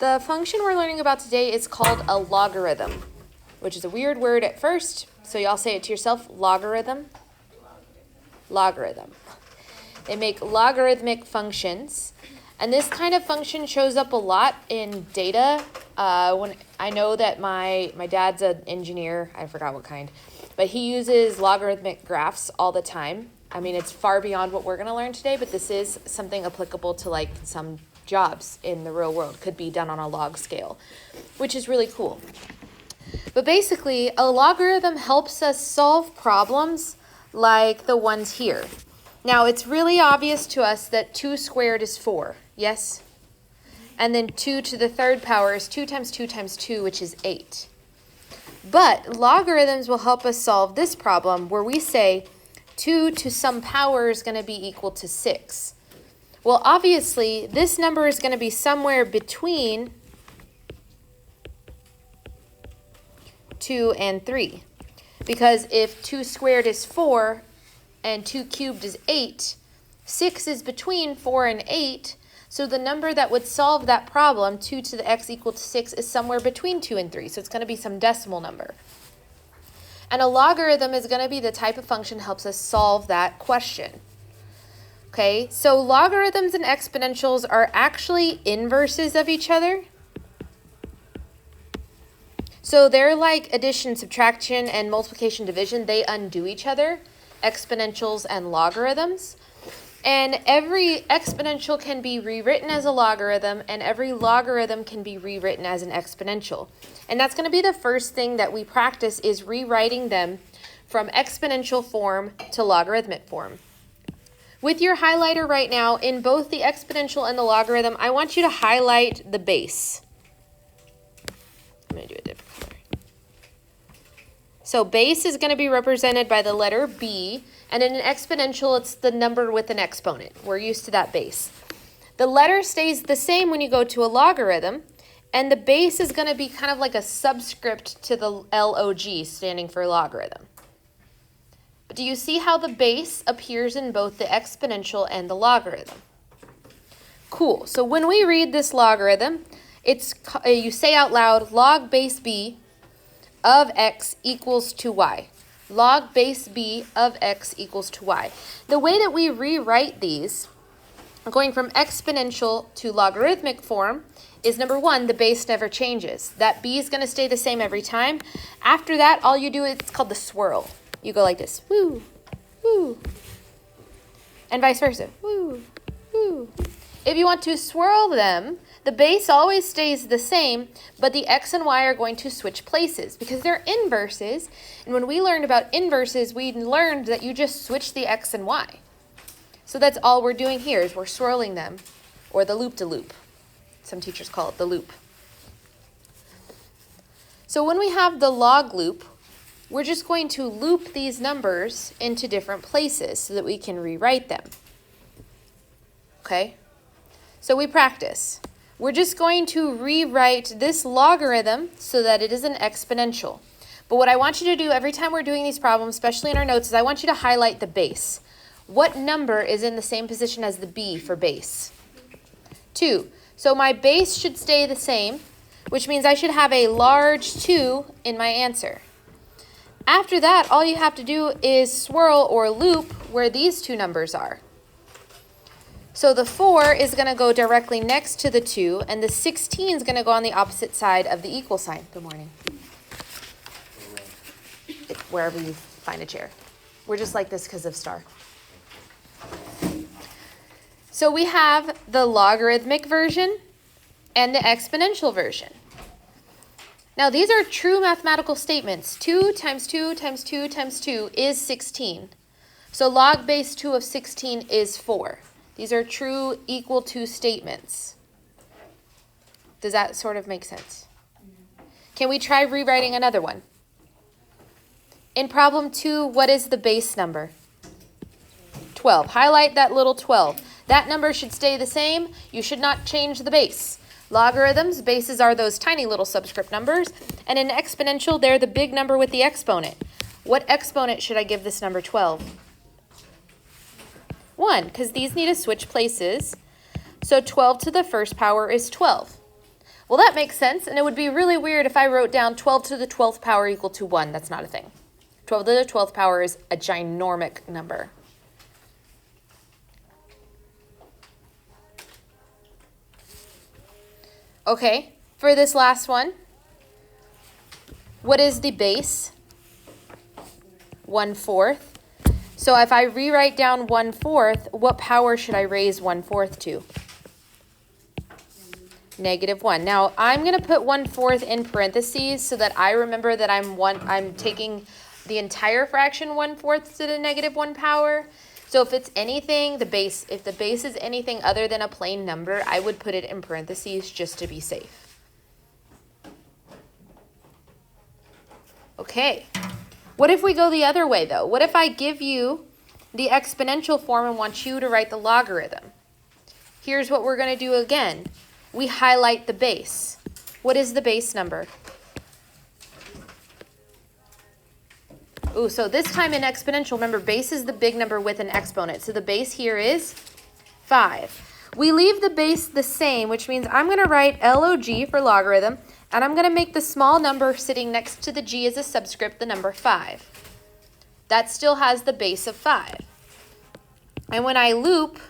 The function we're learning about today is called a logarithm, which is a weird word at first, so y'all say it to yourself, logarithm. Logarithm. They make logarithmic functions, and this kind of function shows up a lot in data. When I know that my dad's an engineer, I forgot what kind, but he uses logarithmic graphs all the time. I mean, it's far beyond what we're going to learn today, but this is something applicable to like some jobs in the real world. Could be done on a log scale, which is really cool. But basically, a logarithm helps us solve problems like the ones here. Now, it's really obvious to us that 2 squared is 4, yes? And then 2 to the third power is 2 times 2 times 2, which is 8. But logarithms will help us solve this problem where we say 2 to some power is going to be equal to 6. Well, obviously, this number is going to be somewhere between 2 and 3. Because if 2 squared is 4 and 2 cubed is 8, 6 is between 4 and 8. So the number that would solve that problem, 2 to the x equal to 6, is somewhere between 2 and 3. So it's going to be some decimal number. And a logarithm is going to be the type of function that helps us solve that question. Okay, so logarithms and exponentials are actually inverses of each other. So they're like addition, subtraction, and multiplication, division. They undo each other, exponentials and logarithms. And every exponential can be rewritten as a logarithm, and every logarithm can be rewritten as an exponential. And that's going to be the first thing that we practice, is rewriting them from exponential form to logarithmic form. With your highlighter right now, in both the exponential and the logarithm, I want you to highlight the base. I'm going to do a different color. So base is going to be represented by the letter B, and in an exponential, it's the number with an exponent. We're used to that base. The letter stays the same when you go to a logarithm, and the base is going to be kind of like a subscript to the log, standing for logarithm. But do you see how the base appears in both the exponential and the logarithm? Cool. So when we read this logarithm, you say out loud, log base b of x equals to y. Log base b of x equals to y. The way that we rewrite these, going from exponential to logarithmic form, is number one, the base never changes. That b is going to stay the same every time. After that, all you do, it's called the swirl. You go like this, woo, woo, and vice versa, woo, woo. If you want to swirl them, the base always stays the same, but the x and y are going to switch places because they're inverses. And when we learned about inverses, we learned that you just switch the x and y. So that's all we're doing here, is we're swirling them, or the loop-de-loop. Some teachers call it the loop. So when we have the log loop, we're just going to loop these numbers into different places so that we can rewrite them. Okay? So we practice. We're just going to rewrite this logarithm so that it is an exponential. But what I want you to do every time we're doing these problems, especially in our notes, is I want you to highlight the base. What number is in the same position as the b for base? 2. So my base should stay the same, which means I should have a large 2 in my answer. After that, all you have to do is swirl or loop where these two numbers are. So the 4 is going to go directly next to the 2, and the 16 is going to go on the opposite side of the equal sign. Good morning. Wherever you find a chair. We're just like this because of star. So we have the logarithmic version and the exponential version. Now, these are true mathematical statements. 2 times 2 times 2 times 2 is 16. So log base 2 of 16 is 4. These are true equal to statements. Does that sort of make sense? Can we try rewriting another one? In problem 2, what is the base number? 12. Highlight that little 12. That number should stay the same. You should not change the base. Logarithms, bases are those tiny little subscript numbers, and in exponential, they're the big number with the exponent. What exponent should I give this number 12? 1, because these need to switch places. So 12 to the first power is 12. Well, that makes sense, and it would be really weird if I wrote down 12 to the 12th power equal to 1. That's not a thing. 12 to the 12th power is a ginormic number. Okay, for this last one, what is the base? 1/4. So if I rewrite down 1/4, what power should I raise 1/4 to? -1. Now I'm going to put 1/4 in parentheses so that I remember that I'm taking the entire fraction 1/4 to the -1 power. So if it's anything, if the base is anything other than a plain number, I would put it in parentheses just to be safe. Okay. What if we go the other way though? What if I give you the exponential form and want you to write the logarithm? Here's what we're going to do again. We highlight the base. What is the base number? Ooh, so this time in exponential, remember base is the big number with an exponent. So the base here is 5. We leave the base the same, which means I'm going to write log for logarithm, and I'm going to make the small number sitting next to the g as a subscript the number 5. That still has the base of 5. And when I loop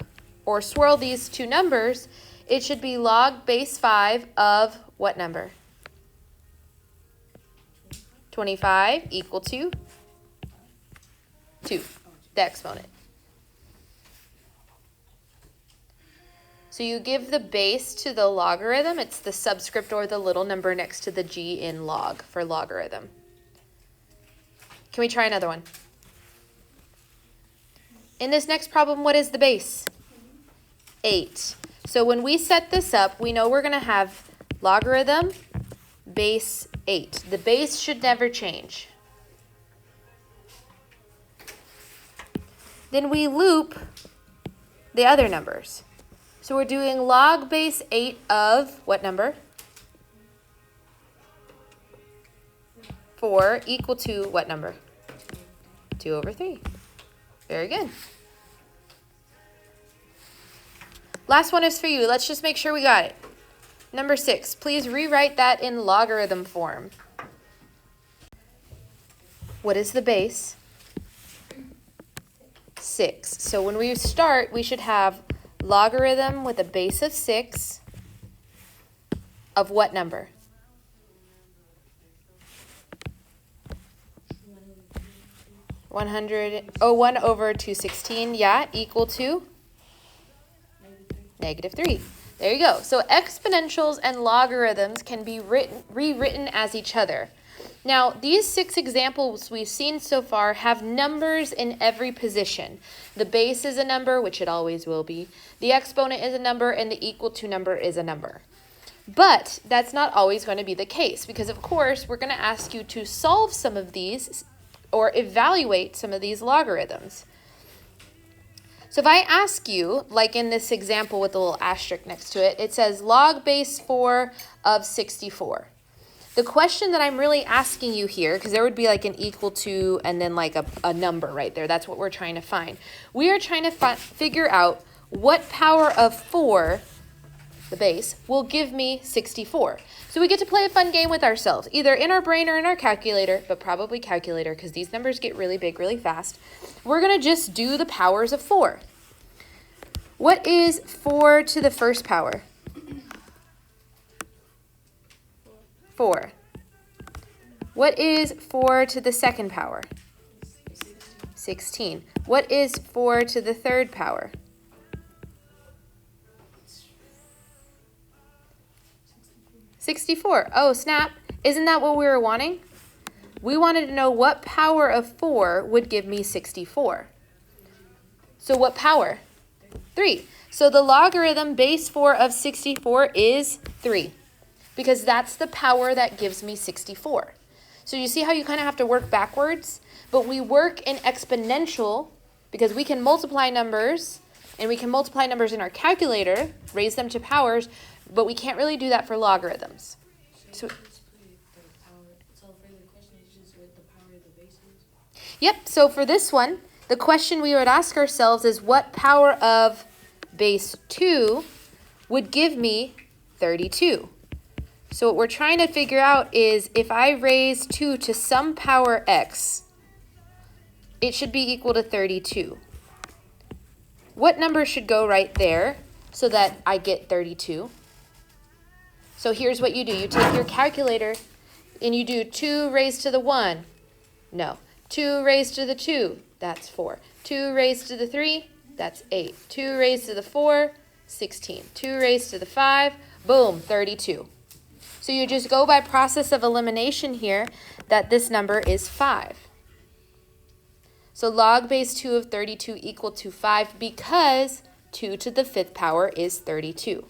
or swirl these two numbers, it should be log base 5 of what number? 25 equal to 2, the exponent. So you give the base to the logarithm. It's the subscript or the little number next to the g in log for logarithm. Can we try another one? In this next problem, what is the base? 8. So when we set this up, we know we're going to have logarithm base 8. The base should never change. Then we loop the other numbers. So we're doing log base 8 of what number? 4 equal to what number? 2/3. Very good. Last one is for you. Let's just make sure we got it. Number 6. Please rewrite that in logarithm form. What is the base? 6. So when we start, we should have logarithm with a base of 6 of what number? 1/216, yeah, equal to? -3. There you go. So exponentials and logarithms can be rewritten as each other. Now, these 6 examples we've seen so far have numbers in every position. The base is a number, which it always will be. The exponent is a number, and the equal to number is a number. But that's not always going to be the case because, of course, we're going to ask you to solve some of these or evaluate some of these logarithms. So if I ask you, like in this example with the little asterisk next to it, it says log base 4 of 64. The question that I'm really asking you here, because there would be like an equal to and then like a number right there. That's what we're trying to find. We are trying to figure out what power of 4, the base, will give me 64. So we get to play a fun game with ourselves, either in our brain or in our calculator, but probably calculator because these numbers get really big really fast. We're going to just do the powers of 4. What is 4 to the first power? 4. What is 4 to the second power? 16. What is 4 to the third power? 64. Oh, snap. Isn't that what we were wanting? We wanted to know what power of 4 would give me 64. So what power? 3. So the logarithm base 4 of 64 is 3 because that's the power that gives me 64. So you see how you kind of have to work backwards? But we work in exponential because we can multiply numbers and we can multiply numbers in our calculator, raise them to powers, but we can't really do that for logarithms. So, yep, so for this one, the question we would ask ourselves is what power of base 2 would give me 32? So what we're trying to figure out is if I raise 2 to some power x, it should be equal to 32. What number should go right there so that I get 32? So here's what you do. You take your calculator and you do 2 raised to the 1. No. 2 raised to the 2. That's 4. 2 raised to the 3. That's 8. 2 raised to the 4. 16. 2 raised to the 5. Boom, 32. So you just go by process of elimination here that this number is 5. So log base 2 of 32 equal to 5 because 2 to the 5th power is 32.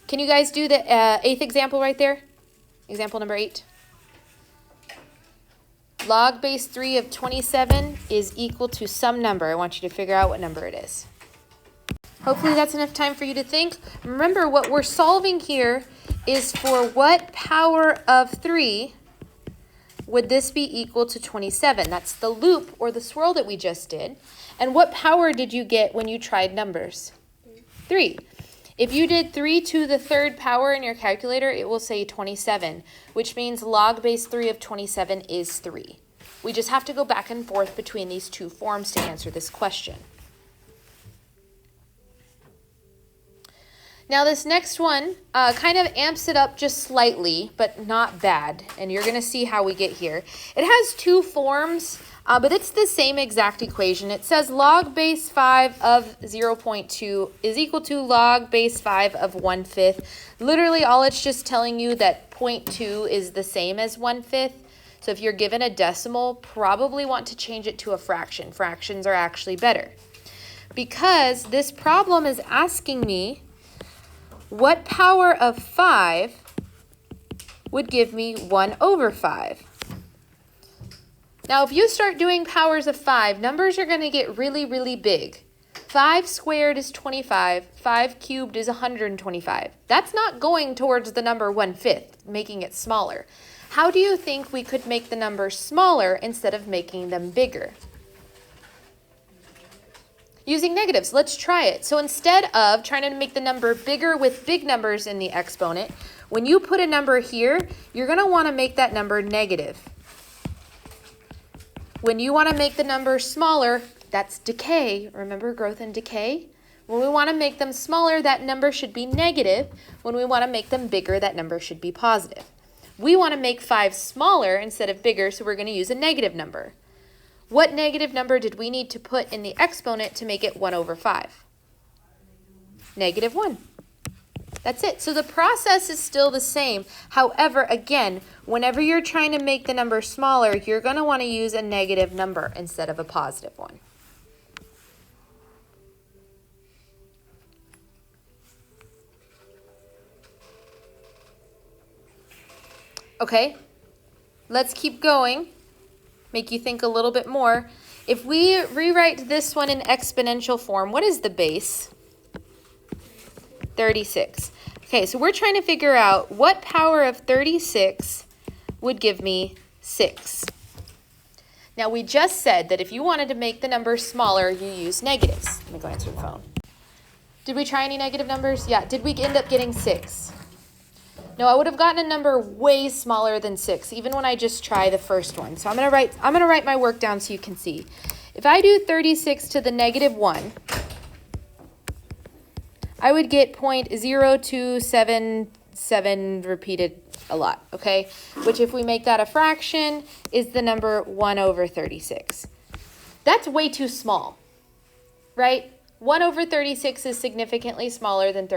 Can you guys do the 8th example right there? Example number 8. Log base 3 of 27 is equal to some number. I want you to figure out what number it is. Hopefully that's enough time for you to think. Remember, what we're solving here is for what power of 3 would this be equal to 27? That's the loop or the swirl that we just did. And what power did you get when you tried numbers? 3. If you did 3 to the 3rd power in your calculator, it will say 27, which means log base 3 of 27 is 3. We just have to go back and forth between these two forms to answer this question. Now this next one kind of amps it up just slightly, but not bad. And you're going to see how we get here. It has two forms, but it's the same exact equation. It says log base 5 of 0.2 is equal to log base 5 of 1/5. Literally all it's just telling you that 0.2 is the same as 1/5. So if you're given a decimal, probably want to change it to a fraction. Fractions are actually better. Because this problem is asking me what power of 5 would give me 1/5? Now, if you start doing powers of 5, numbers are going to get really, really big. 5 squared is 25. 5 cubed is 125. That's not going towards the number 1/5, making it smaller. How do you think we could make the numbers smaller instead of making them bigger? Using negatives. Let's try it. So instead of trying to make the number bigger with big numbers in the exponent, when you put a number here, you're going to want to make that number negative. When you want to make the number smaller, that's decay. Remember growth and decay? When we want to make them smaller, that number should be negative. When we want to make them bigger, that number should be positive. We want to make 5 smaller instead of bigger, so we're going to use a negative number. What negative number did we need to put in the exponent to make it 1/5? -1. That's it. So the process is still the same. However, again, whenever you're trying to make the number smaller, you're going to want to use a negative number instead of a positive one. Okay, let's keep going. Make you think a little bit more. If we rewrite this one in exponential form, what is the base? 36. Okay, so we're trying to figure out what power of 36 would give me 6. Now, we just said that if you wanted to make the number smaller, you use negatives. Let me go answer the phone. Did we try any negative numbers? Yeah. Did we end up getting 6? No, I would have gotten a number way smaller than 6, even when I just try the first one. So I'm gonna write my work down so you can see. If I do 36 to the -1, I would get 0.0277 repeated a lot, okay? Which, if we make that a fraction, is the number 1/36. That's way too small, right? 1/36 is significantly smaller than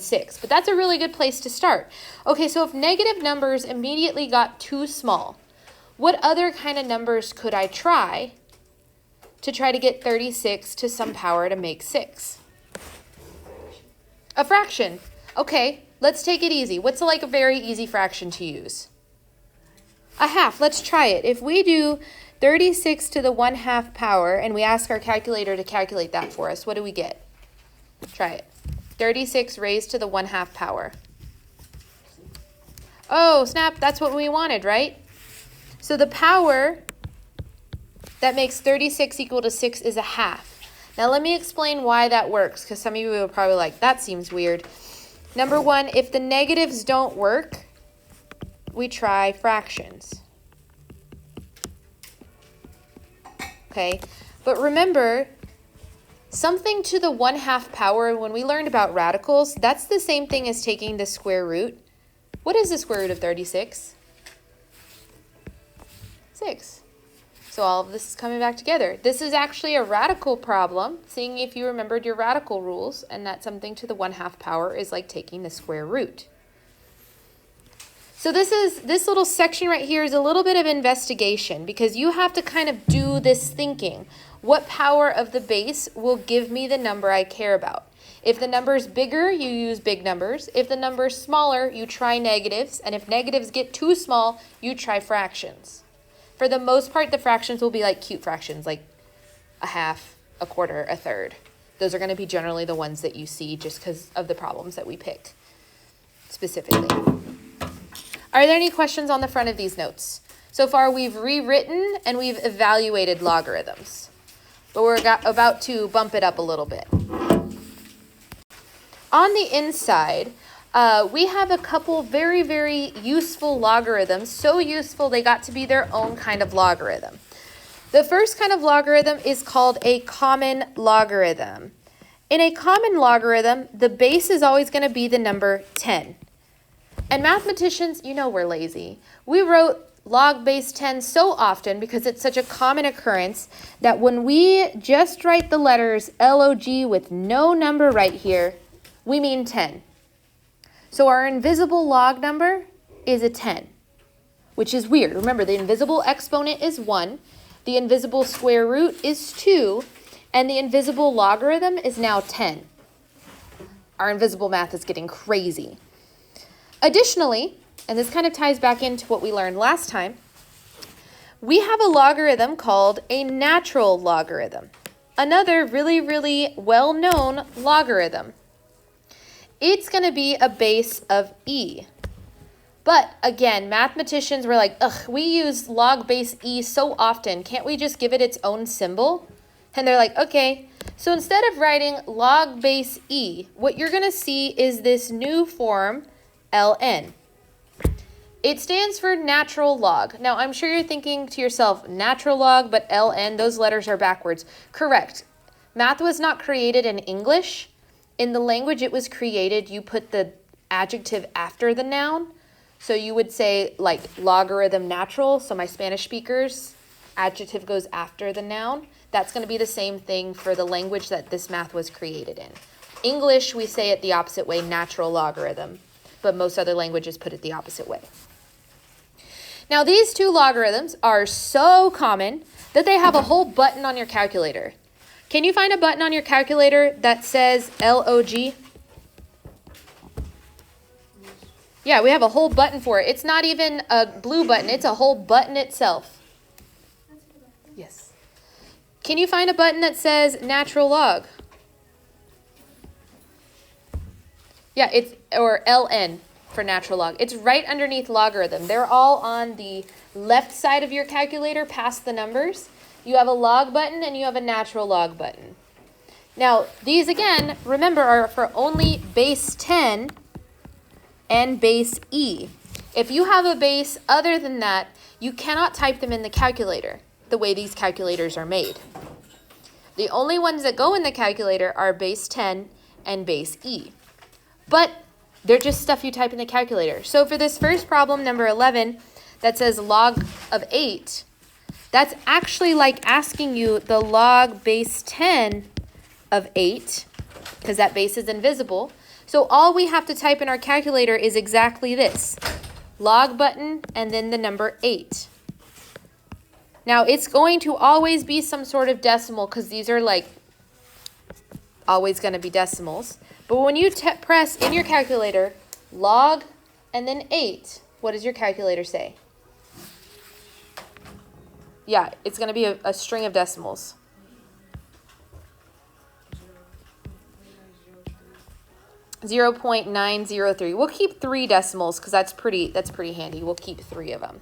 6, but that's a really good place to start. Okay, so if negative numbers immediately got too small, what other kind of numbers could I try to get 36 to some power to make 6? A fraction. Okay, let's take it easy. What's like a very easy fraction to use? A half. Let's try it. If we do 36 to the 1/2 power, and we ask our calculator to calculate that for us, what do we get? Try it. 36 raised to the 1/2 power. Oh, snap, that's what we wanted, right? So the power that makes 36 equal to 6 is a half. Now let me explain why that works, because some of you are probably like, that seems weird. Number one, if the negatives don't work, we try fractions. Okay, but remember, something to the 1/2 power, when we learned about radicals, that's the same thing as taking the square root. What is the square root of 36? 6. So all of this is coming back together. This is actually a radical problem, seeing if you remembered your radical rules, and that something to the 1/2 power is like taking the square root. So this little section right here is a little bit of investigation, because you have to kind of do this thinking. What power of the base will give me the number I care about? If the number is bigger, you use big numbers. If the number is smaller, you try negatives. And if negatives get too small, you try fractions. For the most part, the fractions will be like cute fractions, like a half, a quarter, a third. Those are going to be generally the ones that you see just because of the problems that we pick specifically. Are there any questions on the front of these notes? So far, we've rewritten and we've evaluated logarithms, but we're about to bump it up a little bit. On the inside, we have a couple very, very useful logarithms, so useful they got to be their own kind of logarithm. The first kind of logarithm is called a common logarithm. In a common logarithm, the base is always going to be the number 10. And mathematicians, you know we're lazy. We wrote log base 10 so often because it's such a common occurrence that when we just write the letters LOG with no number right here, we mean 10. So our invisible log number is a 10, which is weird. Remember, the invisible exponent is 1, the invisible square root is 2, and the invisible logarithm is now 10. Our invisible math is getting crazy. Additionally, and this kind of ties back into what we learned last time, we have a logarithm called a natural logarithm, another really, really well-known logarithm. It's going to be a base of e. But again, mathematicians were like, ugh, we use log base e so often. Can't we just give it its own symbol? And they're like, okay. So instead of writing log base e, what you're going to see is this new form, ln. It stands for natural log. Now, I'm sure you're thinking to yourself, natural log, but ln, those letters are backwards. Correct. Math was not created in English. In the language it was created, you put the adjective after the noun. So you would say like logarithm natural. So my Spanish speakers, adjective goes after the noun. That's going to be the same thing for the language that this math was created in. English, we say it the opposite way, natural logarithm. But most other languages put it the opposite way. Now these two logarithms are so common that they have a whole button on your calculator. Can you find a button on your calculator that says LOG? Yeah, we have a whole button for it. It's not even a blue button. It's a whole button itself. Yes. Can you find a button that says natural log? Yeah, or LN for natural log. It's right underneath logarithm. They're all on the left side of your calculator past the numbers. You have a log button and you have a natural log button. Now, these again, remember, are for only base 10 and base E. If you have a base other than that, you cannot type them in the calculator the way these calculators are made. The only ones that go in the calculator are base 10 and base E. But they're just stuff you type in the calculator. So for this first problem, number 11, that says log of 8, that's actually like asking you the log base 10 of 8, because that base is invisible. So all we have to type in our calculator is exactly this, log button and then the number 8. Now it's going to always be some sort of decimal because these are like always going to be decimals. But when you press in your calculator log and then 8, what does your calculator say? Yeah, it's going to be a string of decimals. .903. We'll keep 3 decimals because that's pretty handy. We'll keep 3 of them.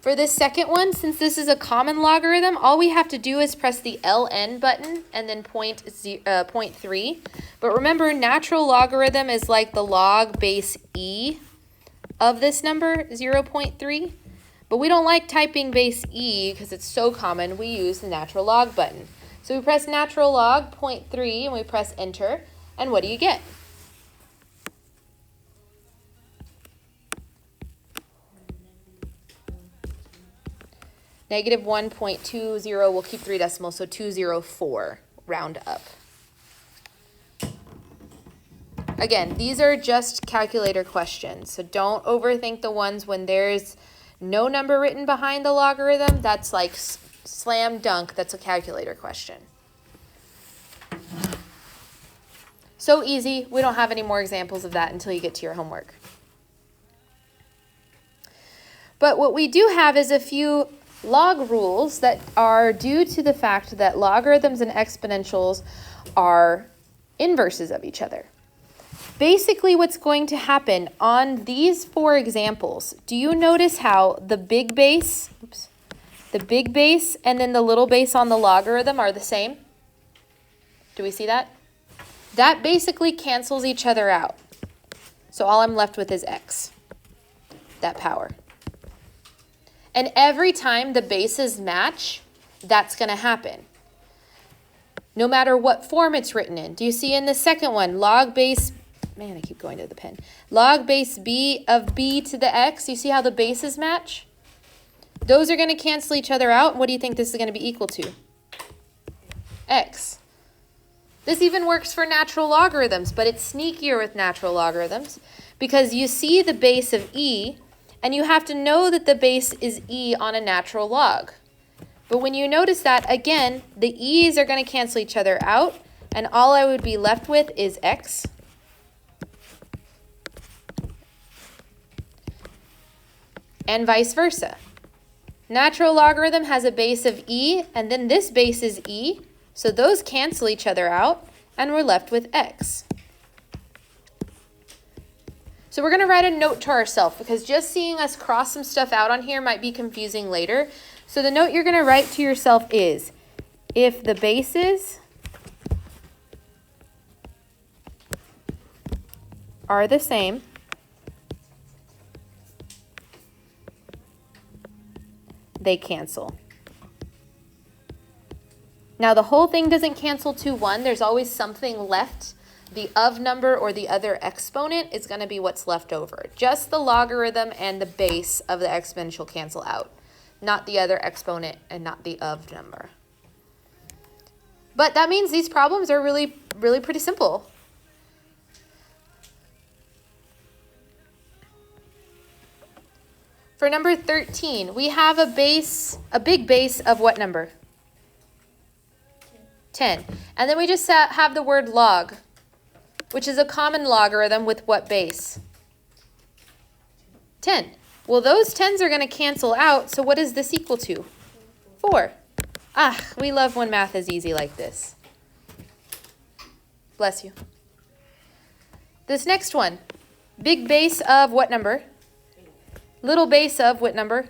For this second one, since this is a common logarithm, all we have to do is press the ln button and then 0.3. But remember, natural logarithm is like the log base e of this number, 0.3. But we don't like typing base e because it's so common. We use the natural log button. So we press natural log 0.3 and we press enter. And what do you get? Negative 1.20, we'll keep 3 decimals, so 204, round up. Again, these are just calculator questions, so don't overthink the ones when there's no number written behind the logarithm. That's like slam dunk, that's a calculator question. So easy, we don't have any more examples of that until you get to your homework. But what we do have is a few log rules that are due to the fact that logarithms and exponentials are inverses of each other. Basically, what's going to happen on these 4 examples, do you notice how the big base and then the little base on the logarithm are the same? Do we see that? That basically cancels each other out. So all I'm left with is x, that power. And every time the bases match, that's going to happen. No matter what form it's written in. Do you see in the second one, log base, man, I keep going to the pen. Log base b of b to the x. You see how the bases match? Those are going to cancel each other out. What do you think this is going to be equal to? X. This even works for natural logarithms, but it's sneakier with natural logarithms because you see the base of e, and you have to know that the base is e on a natural log. But when you notice that, again, the e's are going to cancel each other out, and all I would be left with is x. And vice versa. Natural logarithm has a base of e, and then this base is e, so those cancel each other out, and we're left with x. So we're going to write a note to ourselves because just seeing us cross some stuff out on here might be confusing later. So the note you're going to write to yourself is, if the bases are the same, they cancel. Now the whole thing doesn't cancel to 1. There's always something left. The of number or the other exponent is going to be what's left over. Just the logarithm and the base of the exponential cancel out, not the other exponent and not the of number. But that means these problems are really pretty simple. For number 13, we have a big base of what number? 10. And then we just have the word log, which is a common logarithm with what base? 10. Well, those 10s are going to cancel out, so what is this equal to? 4. Ah, we love when math is easy like this. Bless you. This next one, big base of what number? Little base of what number?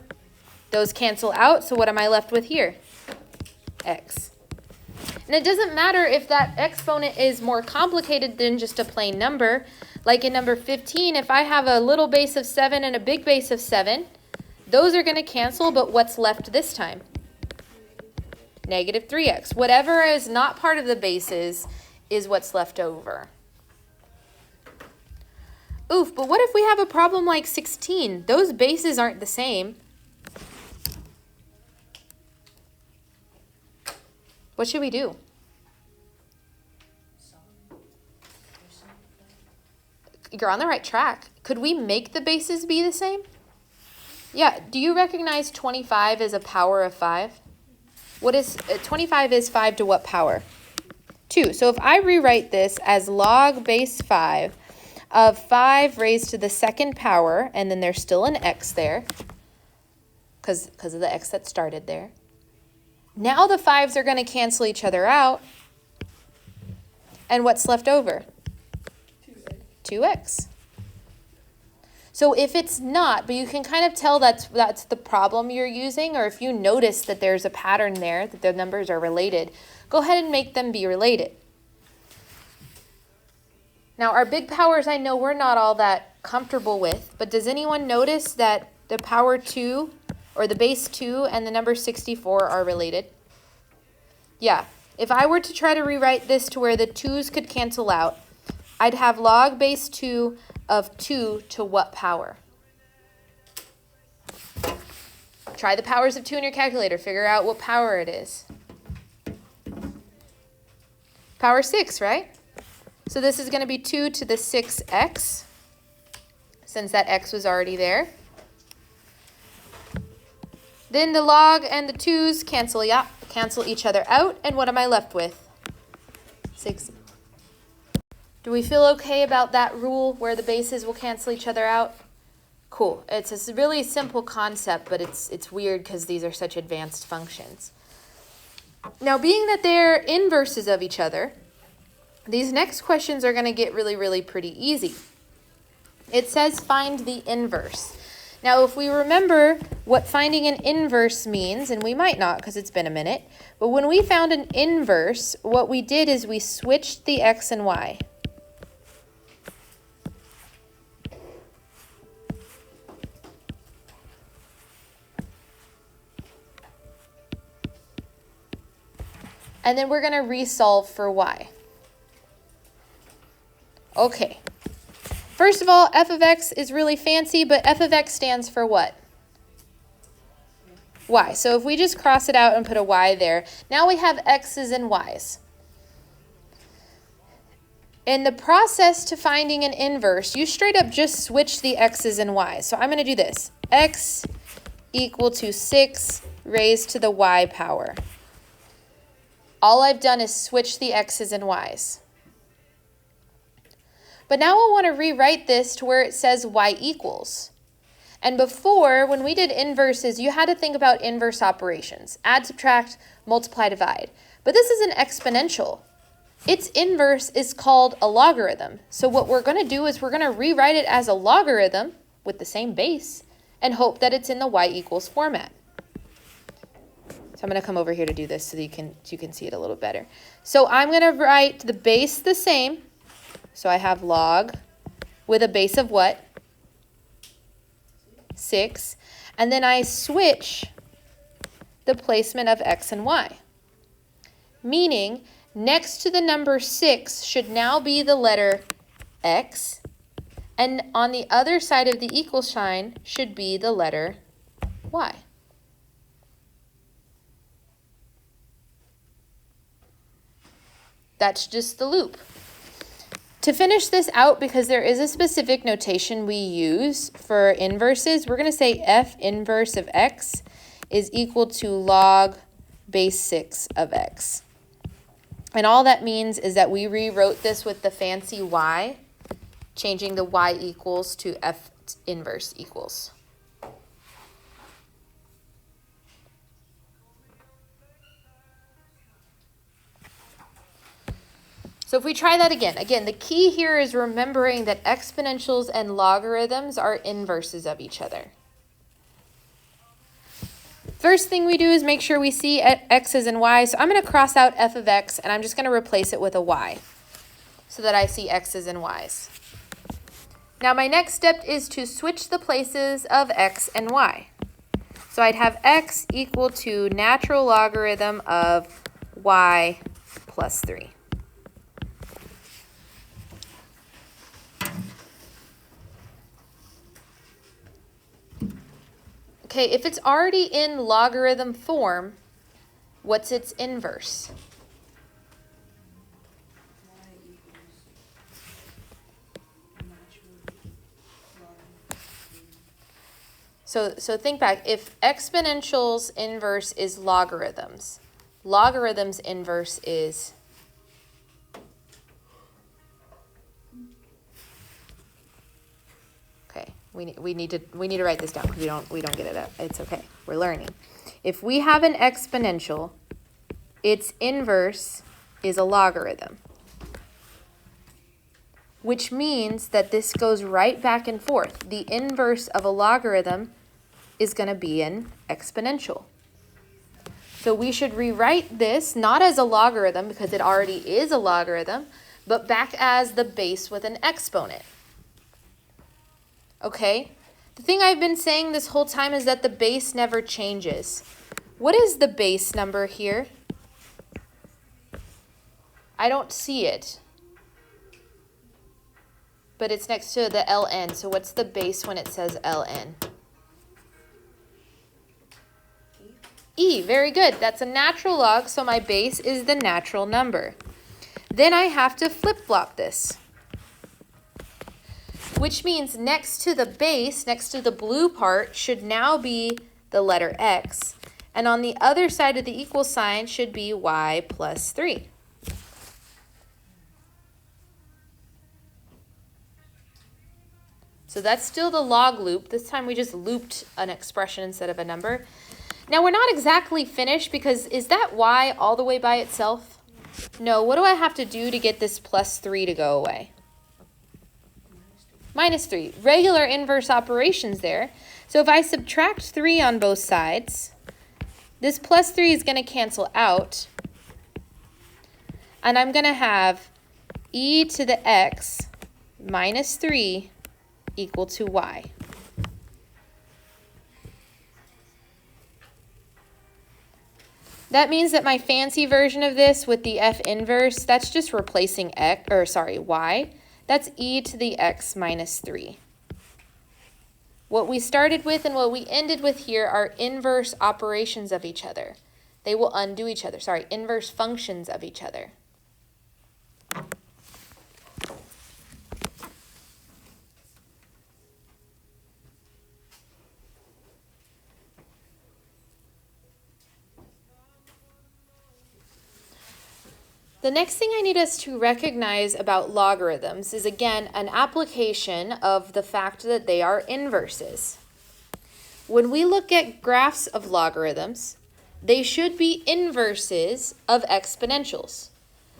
Those cancel out, so what am I left with here? X. And it doesn't matter if that exponent is more complicated than just a plain number. Like in number 15, if I have a little base of 7 and a big base of 7, those are going to cancel, but what's left this time? Negative 3x. Whatever is not part of the bases is what's left over. Oof, but what if we have a problem like 16? Those bases aren't the same. What should we do? You're on the right track. Could we make the bases be the same? Yeah, do you recognize 25 as a power of 5? What is 25 is 5 to what power? 2. So if I rewrite this as log base 5 of 5 raised to the second power, and then there's still an x there, because of the x that started there. Now the 5s are going to cancel each other out. And what's left over? 2x. So if it's not, but you can kind of tell that's the problem you're using, or if you notice that there's a pattern there, that the numbers are related, go ahead and make them be related. Now our big powers I know we're not all that comfortable with, but does anyone notice that the power 2, or the base 2, and the number 64 are related? Yeah, if I were to try to rewrite this to where the 2's could cancel out, I'd have log base 2 of 2 to what power? Try the powers of 2 in your calculator. Figure out what power it is. Power 6, right? So this is going to be 2 to the 6x, since that x was already there. Then the log and the 2's cancel each other out, and what am I left with? 6. Do we feel okay about that rule where the bases will cancel each other out? Cool. It's a really simple concept, but it's weird because these are such advanced functions. Now, being that they're inverses of each other, these next questions are going to get really, really pretty easy. It says find the inverse. Now, if we remember what finding an inverse means, and we might not because it's been a minute, but when we found an inverse, what we did is we switched the x and y. And then we're going to resolve for y. Okay. First of all, f of x is really fancy, but f of x stands for what? Y. So if we just cross it out and put a y there, now we have x's and y's. In the process to finding an inverse, you straight up just switch the x's and y's. So I'm going to do this. X equal to 6 raised to the y power. All I've done is switch the x's and y's. But now I want to rewrite this to where it says y equals. And before, when we did inverses, you had to think about inverse operations. Add, subtract, multiply, divide. But this is an exponential. Its inverse is called a logarithm. So what we're going to do is we're going to rewrite it as a logarithm with the same base and hope that it's in the y equals format. So I'm going to come over here to do this so that you can see it a little better. So I'm going to write the base the same. So I have log with a base of what? 6. And then I switch the placement of x and y. Meaning, next to the number 6 should now be the letter x. And on the other side of the equal sign should be the letter y. That's just the loop. To finish this out, because there is a specific notation we use for inverses, we're going to say f inverse of x is equal to log base 6 of x. And all that means is that we rewrote this with the fancy y, changing the y equals to f inverse equals. So if we try that again, the key here is remembering that exponentials and logarithms are inverses of each other. First thing we do is make sure we see x's and y's. So I'm going to cross out f of x, and I'm just going to replace it with a y so that I see x's and y's. Now my next step is to switch the places of x and y. So I'd have x equal to natural logarithm of y plus 3. Okay, if it's already in logarithm form, what's its inverse? So think back. If exponentials inverse is logarithms, logarithms inverse is We need to write this down because we don't get it up. It's okay. We're learning. If we have an exponential, its inverse is a logarithm. which means that this goes right back and forth. The inverse of a logarithm is going to be an exponential. So we should rewrite this not as a logarithm because it already is a logarithm, but back as the base with an exponent. Okay? The thing I've been saying this whole time is that the base never changes. What is the base number here? I don't see it. But it's next to the ln. So what's the base when it says ln? E. Very good. That's a natural log, so my base is the natural number. Then I have to flip-flop this, which means next to the base, next to the blue part, should now be the letter x. And on the other side of the equal sign should be y plus 3. So that's still the log loop. This time we just looped an expression instead of a number. Now we're not exactly finished because is that y all the way by itself? No, what do I have to do to get this plus 3 to go away? Minus 3. Regular inverse operations there. So if I subtract 3 on both sides, this plus 3 is going to cancel out. And I'm going to have e to the x minus 3 equal to y. That means that my fancy version of this with the f inverse, that's just replacing y. That's e to the x minus 3. What we started with and what we ended with here are inverse operations of each other. They will undo each other. Inverse functions of each other. The next thing I need us to recognize about logarithms is, again, an application of the fact that they are inverses. When we look at graphs of logarithms, they should be inverses of exponentials.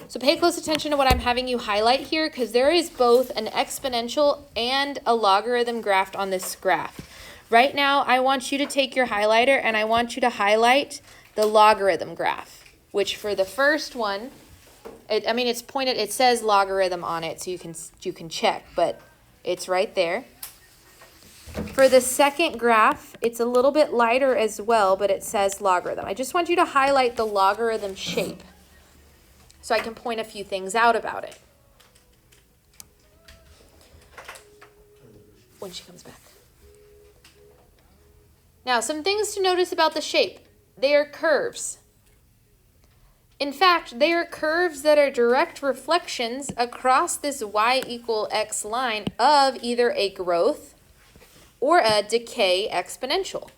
So pay close attention to what I'm having you highlight here, because there is both an exponential and a logarithm graph on this graph. Right now, I want you to take your highlighter and I want you to highlight the logarithm graph, which for the first one, it's pointed, it says logarithm on it, so you can check, but it's right there. For the second graph, it's a little bit lighter as well, but it says logarithm. I just want you to highlight the logarithm shape so I can point a few things out about it when she comes back. Now, some things to notice about the shape. They are curves. In fact, they are curves that are direct reflections across this y equal x line of either a growth or a decay exponential.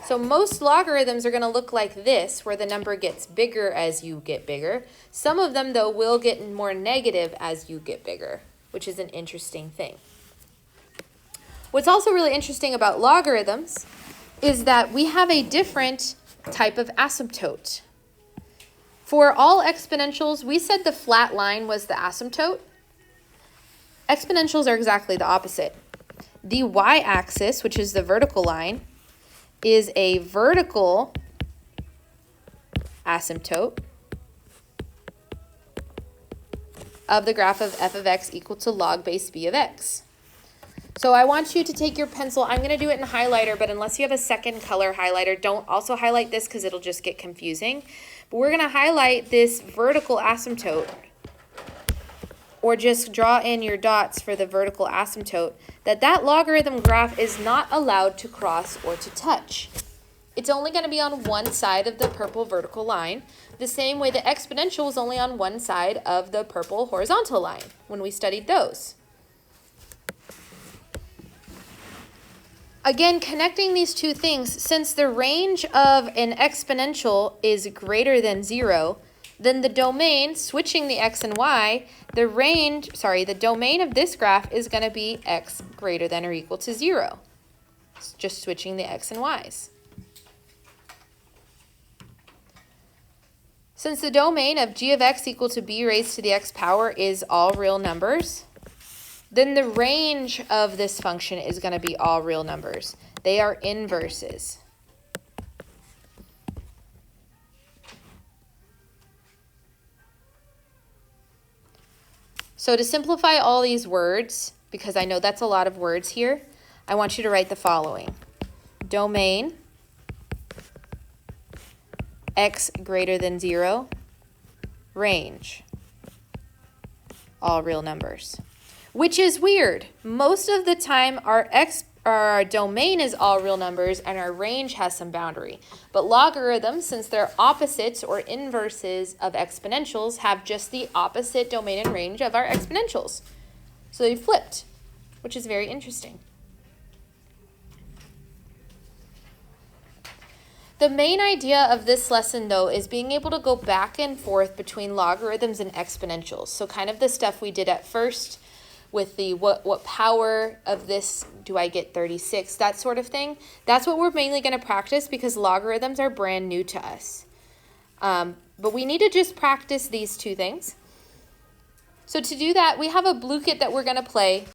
So most logarithms are going to look like this, where the number gets bigger as you get bigger. Some of them, though, will get more negative as you get bigger, which is an interesting thing. What's also really interesting about logarithms is that we have a different type of asymptote. For all exponentials, we said the flat line was the asymptote. Exponentials are exactly the opposite. The y-axis, which is the vertical line, is a vertical asymptote of the graph of f of x equal to log base b of x. So I want you to take your pencil. I'm going to do it in highlighter, but unless you have a second color highlighter, don't also highlight this because it'll just get confusing. But we're going to highlight this vertical asymptote, or just draw in your dots for the vertical asymptote, that logarithm graph is not allowed to cross or to touch. It's only going to be on one side of the purple vertical line, the same way the exponential was only on one side of the purple horizontal line when we studied those. Again, connecting these two things, since the range of an exponential is greater than 0, then the domain, switching the x and y, the domain of this graph is going to be x greater than or equal to 0. It's just switching the x and y's. Since the domain of g of x equal to b raised to the x power is all real numbers, then the range of this function is going to be all real numbers. They are inverses. So to simplify all these words, because I know that's a lot of words here, I want you to write the following. Domain x greater than 0, range, all real numbers. Which is weird. Most of the time our domain is all real numbers and our range has some boundary. But logarithms, since they're opposites or inverses of exponentials, have just the opposite domain and range of our exponentials. So they flipped, which is very interesting. The main idea of this lesson, though, is being able to go back and forth between logarithms and exponentials. So kind of the stuff we did at first with the what power of this do I get 36, that sort of thing. That's what we're mainly going to practice because logarithms are brand new to us. But we need to just practice these two things. So to do that, we have a blue kit that we're going to play.